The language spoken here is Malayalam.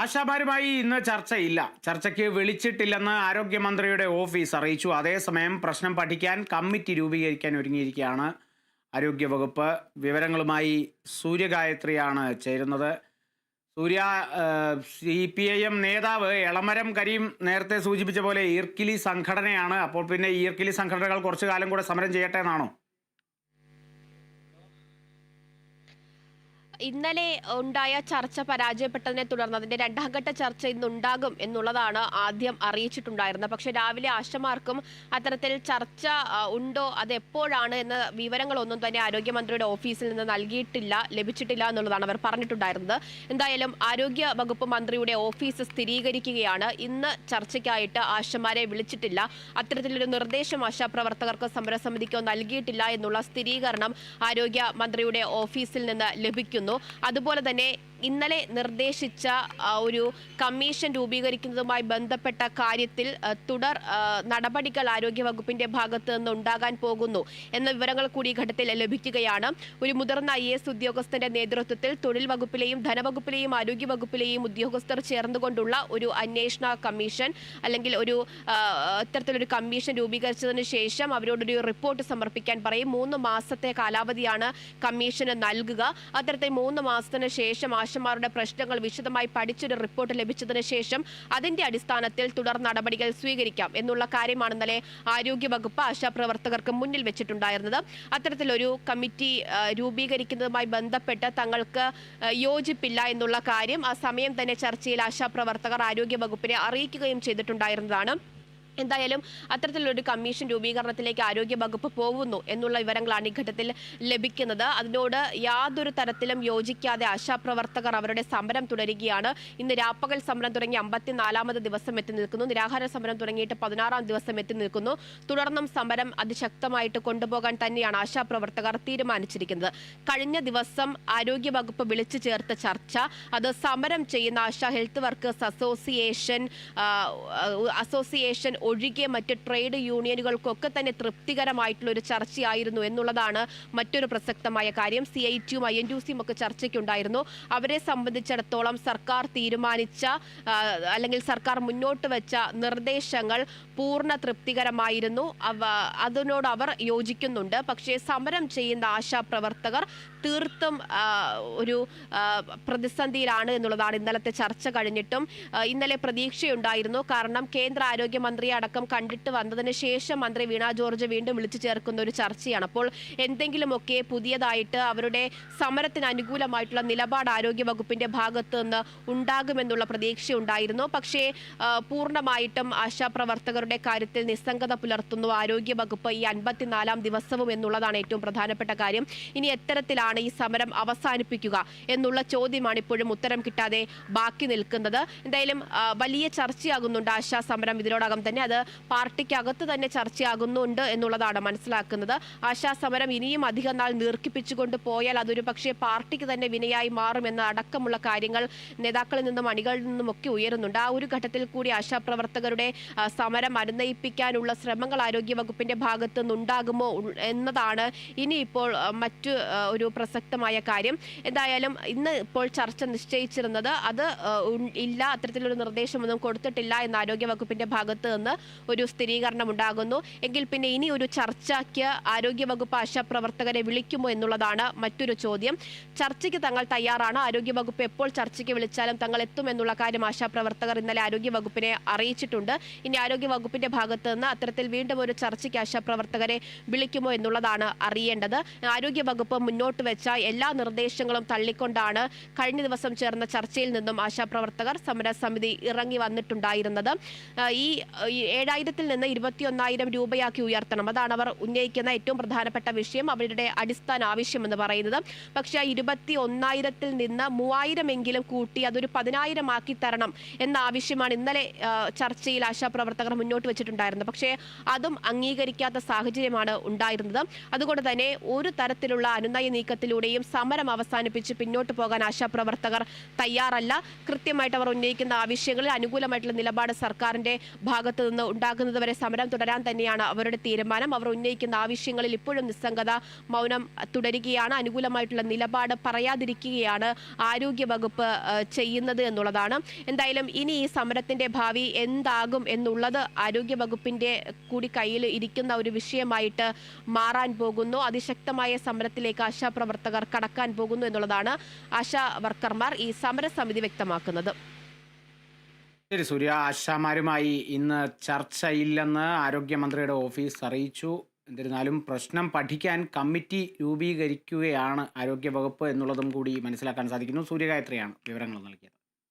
ആശാമാരുമായി ഇന്ന് ചർച്ചയില്ല. ചർച്ചയ്ക്ക് വിളിച്ചിട്ടില്ലെന്ന് ആരോഗ്യമന്ത്രിയുടെ ഓഫീസ് അറിയിച്ചു. അതേസമയം പ്രശ്നം പഠിക്കാൻ കമ്മിറ്റി രൂപീകരിക്കാൻ ഒരുങ്ങിയിരിക്കുകയാണ് ആരോഗ്യവകുപ്പ്. വിവരങ്ങളുമായി സൂര്യഗായത്രിയാണ് ചേരുന്നത്. സൂര്യ, CPIM നേതാവ് എളമരം കരീം നേരത്തെ സൂചിപ്പിച്ച പോലെ ഈർക്കിലി സംഘടനയാണ്. അപ്പോൾ പിന്നെ ഈർക്കിലി സംഘടനകൾ കുറച്ചു കാലം കൂടെ സമരം ചെയ്യട്ടെ എന്നാണോ? ഇന്നലെ ഉണ്ടായ ചർച്ച പരാജയപ്പെട്ടതിനെ തുടർന്ന് അതിന്റെ രണ്ടാം ഘട്ട ചർച്ച ഇന്നുണ്ടാകും എന്നുള്ളതാണ് ആദ്യം അറിയിച്ചിട്ടുണ്ടായിരുന്നത്. പക്ഷെ രാവിലെ ആശമാർക്കും അത്തരത്തിൽ ചർച്ച ഉണ്ടോ, അത് എപ്പോഴാണ് എന്ന വിവരങ്ങളൊന്നും തന്നെ ആരോഗ്യമന്ത്രിയുടെ ഓഫീസിൽ നിന്ന് ലഭിച്ചിട്ടില്ല എന്നുള്ളതാണ് അവർ പറഞ്ഞിട്ടുണ്ടായിരുന്നത്. എന്തായാലും ആരോഗ്യ വകുപ്പ് മന്ത്രിയുടെ ഓഫീസ് സ്ഥിരീകരിക്കുകയാണ് ഇന്ന് ചർച്ചയ്ക്കായിട്ട് ആശമാരെ വിളിച്ചിട്ടില്ല, അത്തരത്തിലൊരു നിർദ്ദേശം ആശാപ്രവർത്തകർക്കോ സമരസമിതിക്കോ നൽകിയിട്ടില്ല എന്നുള്ള സ്ഥിരീകരണം ആരോഗ്യ മന്ത്രിയുടെ ഓഫീസിൽ നിന്ന് ലഭിക്കുന്നു. അതുപോലെ തന്നെ ഇന്നലെ നിർദ്ദേശിച്ച ഒരു കമ്മീഷൻ രൂപീകരിക്കുന്നതുമായി ബന്ധപ്പെട്ട കാര്യത്തിൽ തുടർ നടപടികൾ ആരോഗ്യവകുപ്പിന്റെ ഭാഗത്ത് നിന്ന് ഉണ്ടാകാൻ പോകുന്നു എന്ന വിവരങ്ങൾ കൂടി ഈ ഘട്ടത്തിൽ ലഭിക്കുകയാണ്. ഒരു മുതിർന്ന IAS ഉദ്യോഗസ്ഥന്റെ നേതൃത്വത്തിൽ തൊഴിൽ വകുപ്പിലെയും ധനവകുപ്പിലെയും ആരോഗ്യവകുപ്പിലെയും ഉദ്യോഗസ്ഥർ ചേർന്നുകൊണ്ടുള്ള ഒരു അന്വേഷണ കമ്മീഷൻ അല്ലെങ്കിൽ ഇത്തരത്തിലൊരു കമ്മീഷൻ രൂപീകരിച്ചതിന് ശേഷം അവരോടൊരു റിപ്പോർട്ട് സമർപ്പിക്കാൻ പറയും. 3 മാസത്തെ കാലാവധിയാണ് കമ്മീഷന് നൽകുക. അത്തരത്തിൽ 3 മാസത്തിന് ശേഷം ആശമാരുടെ പ്രശ്നങ്ങൾ വിശദമായി പഠിച്ചൊരു റിപ്പോർട്ട് ലഭിച്ചതിന് ശേഷം അതിന്റെ അടിസ്ഥാനത്തിൽ തുടർ നടപടികൾ സ്വീകരിക്കാം എന്നുള്ള കാര്യമാണ് ഇന്നലെ ആരോഗ്യവകുപ്പ് ആശാപ്രവർത്തകർക്ക് മുന്നിൽ വെച്ചിട്ടുണ്ടായിരുന്നത്. അത്തരത്തിലൊരു കമ്മിറ്റി രൂപീകരിക്കുന്നതുമായി ബന്ധപ്പെട്ട് തങ്ങൾക്ക് യോജിപ്പില്ല എന്നുള്ള കാര്യം ആ സമയം തന്നെ ചർച്ചയിൽ ആശാപ്രവർത്തകർ ആരോഗ്യവകുപ്പിനെ അറിയിക്കുകയും ചെയ്തിട്ടുണ്ടായിരുന്നതാണ്. എന്തായാലും അത്തരത്തിലൊരു കമ്മീഷൻ രൂപീകരണത്തിലേക്ക് ആരോഗ്യവകുപ്പ് പോകുന്നു എന്നുള്ള വിവരങ്ങളാണ് ഈ ഘട്ടത്തിൽ ലഭിക്കുന്നത്. അതിനോട് യാതൊരു തരത്തിലും യോജിക്കാതെ ആശാപ്രവർത്തകർ അവരുടെ സമരം തുടരുകയാണ്. ഇന്ന് രാപ്പകൽ സമരം തുടങ്ങി 54ാമത് ദിവസം എത്തി നിൽക്കുന്നു. നിരാഹാര സമരം തുടങ്ങിയിട്ട് 16ാം ദിവസം എത്തി നിൽക്കുന്നു. തുടർന്നും സമരം അതിശക്തമായിട്ട് കൊണ്ടുപോകാൻ തന്നെയാണ് ആശാപ്രവർത്തകർ തീരുമാനിച്ചിരിക്കുന്നത്. കഴിഞ്ഞ ദിവസം ആരോഗ്യവകുപ്പ് വിളിച്ചു ചേർത്ത ചർച്ച അത് സമരം ചെയ്യുന്ന ആശാ ഹെൽത്ത് വർക്കേഴ്സ് അസോസിയേഷൻ ഒഴികെ മറ്റ് ട്രേഡ് യൂണിയനുകൾക്കൊക്കെ തന്നെ തൃപ്തികരമായിട്ടുള്ള ഒരു ചർച്ചയായിരുന്നു എന്നുള്ളതാണ് മറ്റൊരു പ്രസക്തമായ കാര്യം. CITയും INTUCയും ഒക്കെ ചർച്ചയ്ക്കുണ്ടായിരുന്നു. അവരെ സംബന്ധിച്ചിടത്തോളം സർക്കാർ തീരുമാനിച്ച അല്ലെങ്കിൽ സർക്കാർ മുന്നോട്ട് വെച്ച നിർദ്ദേശങ്ങൾ പൂർണ്ണ തൃപ്തികരമായിരുന്നു. അതിനോട് അവർ യോജിക്കുന്നുണ്ട്. പക്ഷേ സമരം ചെയ്യുന്ന ആശാപ്രവർത്തകർ തീർത്തും ഒരു പ്രതിസന്ധിയിലാണ് എന്നുള്ളതാണ് ഇന്നലത്തെ ചർച്ച കഴിഞ്ഞിട്ടും ഇന്നലെ പ്രതീക്ഷയുണ്ടായിരുന്നു. കാരണം കേന്ദ്ര ആരോഗ്യമന്ത്രിയെ അടക്കം കണ്ടിട്ട് വന്നതിന് ശേഷം മന്ത്രി വീണ ജോർജ് വീണ്ടും വിളിച്ചു ചേർക്കുന്ന ഒരു ചർച്ചയാണ്. അപ്പോൾ എന്തെങ്കിലുമൊക്കെ പുതിയതായിട്ട് അവരുടെ സമരത്തിന് അനുകൂലമായിട്ടുള്ള നിലപാട് ആരോഗ്യവകുപ്പിന്റെ ഭാഗത്ത് നിന്ന് ഉണ്ടാകുമെന്നുള്ള പ്രതീക്ഷയുണ്ടായിരുന്നു. പക്ഷേ പൂർണ്ണമായിട്ടും ആശാപ്രവർത്തകരുടെ കാര്യത്തിൽ നിസ്സംഗത പുലർത്തുന്നു ആരോഗ്യവകുപ്പ് ഈ 54ാം ദിവസവും എന്നുള്ളതാണ് ഏറ്റവും പ്രധാനപ്പെട്ട കാര്യം. ഇനി എത്തരത്തിലാണ് ഈ സമരം അവസാനിപ്പിക്കുക എന്നുള്ള ചോദ്യമാണ് ഇപ്പോഴും ഉത്തരം കിട്ടാതെ ബാക്കി നിൽക്കുന്നത്. എന്തായാലും വലിയ ചർച്ചയാകുന്നുണ്ട് ആശാ സമരം. ഇതിനോടകം തന്നെ അത് പാർട്ടിക്കകത്ത് തന്നെ ചർച്ചയാകുന്നുണ്ട് എന്നുള്ളതാണ് മനസ്സിലാക്കുന്നത്. ആശാ സമരം ഇനിയും അധികം നാൾ നീർക്കിപ്പിച്ചുകൊണ്ട് പോയാൽ അതൊരു പക്ഷേ പാർട്ടിക്ക് തന്നെ വിനയായി മാറുമെന്ന അടക്കമുള്ള കാര്യങ്ങൾ നേതാക്കളിൽ നിന്നും അണികളിൽ നിന്നും ഒക്കെ ഉയരുന്നുണ്ട്. ആ ഒരു ഘട്ടത്തിൽ കൂടി ആശാപ്രവർത്തകരുടെ സമരം അനുനയിപ്പിക്കാനുള്ള ശ്രമങ്ങൾ ആരോഗ്യവകുപ്പിന്റെ ഭാഗത്ത് നിന്നുണ്ടാകുമോ എന്നതാണ് ഇനിയിപ്പോൾ മറ്റു ഒരു പ്രസക്തമായ കാര്യം. എന്തായാലും ഇന്ന് ഇപ്പോൾ ചർച്ച നിശ്ചയിച്ചിരുന്നത് അത് ഇല്ല, അത്തരത്തിലൊരു നിർദ്ദേശമൊന്നും കൊടുത്തിട്ടില്ല എന്ന ആരോഗ്യവകുപ്പിന്റെ ഭാഗത്ത് നിന്ന് ഒരു സ്ഥിരീകരണം ഉണ്ടാകുന്നു. എങ്കിൽ പിന്നെ ഇനി ഒരു ചർച്ചയ്ക്ക് ആരോഗ്യവകുപ്പ് ആശാപ്രവർത്തകരെ വിളിക്കുമോ എന്നുള്ളതാണ് മറ്റൊരു ചോദ്യം. ചർച്ചയ്ക്ക് തങ്ങൾ തയ്യാറാണ്. ആരോഗ്യവകുപ്പ് എപ്പോൾ ചർച്ചയ്ക്ക് വിളിച്ചാലും തങ്ങൾ എത്തുമെന്നുള്ള കാര്യം ആശാപ്രവർത്തകർ ഇന്നലെ ആരോഗ്യവകുപ്പിനെ അറിയിച്ചിട്ടുണ്ട്. ഇനി ആരോഗ്യവകുപ്പിന്റെ ഭാഗത്ത് നിന്ന് അത്തരത്തിൽ വീണ്ടും ഒരു ചർച്ചയ്ക്ക് ആശാപ്രവർത്തകരെ വിളിക്കുമോ എന്നുള്ളതാണ് അറിയേണ്ടത്. ആരോഗ്യവകുപ്പ് മുന്നോട്ട് വെച്ച എല്ലാ നിർദ്ദേശങ്ങളും തള്ളിക്കൊണ്ടാണ് കഴിഞ്ഞ ദിവസം ചേർന്ന ചർച്ചയിൽ നിന്നും ആശാപ്രവർത്തകർ സമരസമിതി ഇറങ്ങി വന്നിട്ടുണ്ടായിരുന്നത്. ഈ 7,000-ൽ നിന്ന് 21,000 രൂപയാക്കി ഉയർത്തണം, അതാണ് അവർ ഉന്നയിക്കുന്ന ഏറ്റവും പ്രധാനപ്പെട്ട വിഷയം, അവരുടെ അടിസ്ഥാന ആവശ്യം എന്ന് പറയുന്നത്. പക്ഷേ 21,000-ൽ നിന്ന് 3,000 എങ്കിലും കൂട്ടി അതൊരു 10,000 ആക്കി തരണം എന്ന ആവശ്യമാണ് ഇന്നലെ ചർച്ചയിൽ ആശാപ്രവർത്തകർ മുന്നോട്ട് വെച്ചിട്ടുണ്ടായിരുന്നത്. പക്ഷേ അതും അംഗീകരിക്കാത്ത സാഹചര്യമാണ് ഉണ്ടായിരുന്നത്. അതുകൊണ്ട് തന്നെ ഒരു തരത്തിലുള്ള അനുനയ നീക്കത്തിലൂടെയും സമരം അവസാനിപ്പിച്ച് പിന്നോട്ട് പോകാൻ ആശാപ്രവർത്തകർ തയ്യാറല്ല. കൃത്യമായിട്ട് അവർ ഉന്നയിക്കുന്ന ആവശ്യങ്ങളിൽ അനുകൂലമായിട്ടുള്ള നിലപാട് സർക്കാരിന്റെ ഭാഗത്ത് ഉണ്ടാകുന്നതുവരെ സമരം തുടരാൻ തന്നെയാണ് അവരുടെ തീരുമാനം. അവർ ഉന്നയിക്കുന്ന ആവശ്യങ്ങളിൽ ഇപ്പോഴും നിസ്സംഗത, മൗനം തുടരുകയാണ്. അനുകൂലമായിട്ടുള്ള നിലപാട് പറയാതിരിക്കുകയാണ് ആരോഗ്യവകുപ്പ് ചെയ്യുന്നത് എന്നുള്ളതാണ്. എന്തായാലും ഇനി ഈ സമരത്തിന്റെ ഭാവി എന്താകും എന്നുള്ളത് ആരോഗ്യവകുപ്പിന്റെ കൂടി കയ്യിൽ ഇരിക്കുന്ന ഒരു വിഷയമായിട്ട് മാറാൻ പോകുന്നു. അതിശക്തമായ സമരത്തിലേക്ക് ആശാപ്രവർത്തകർ കടക്കാൻ പോകുന്നു എന്നുള്ളതാണ് ആശാ വർക്കർമാർ ഈ സമരസമിതി വ്യക്തമാക്കുന്നത്. ശരി സൂര്യ, ആശാമാരുമായി ഇന്ന് ചർച്ചയില്ലെന്ന് ആരോഗ്യമന്ത്രിയുടെ ഓഫീസ് അറിയിച്ചു. എന്നിരുന്നാലും പ്രശ്നം പഠിക്കാൻ കമ്മിറ്റി രൂപീകരിക്കുകയാണ് ആരോഗ്യവകുപ്പ് എന്നുള്ളതും കൂടി മനസ്സിലാക്കാൻ സാധിക്കുന്നു. സൂര്യഗായത്രിയാണ് വിവരങ്ങൾ നൽകിയത്.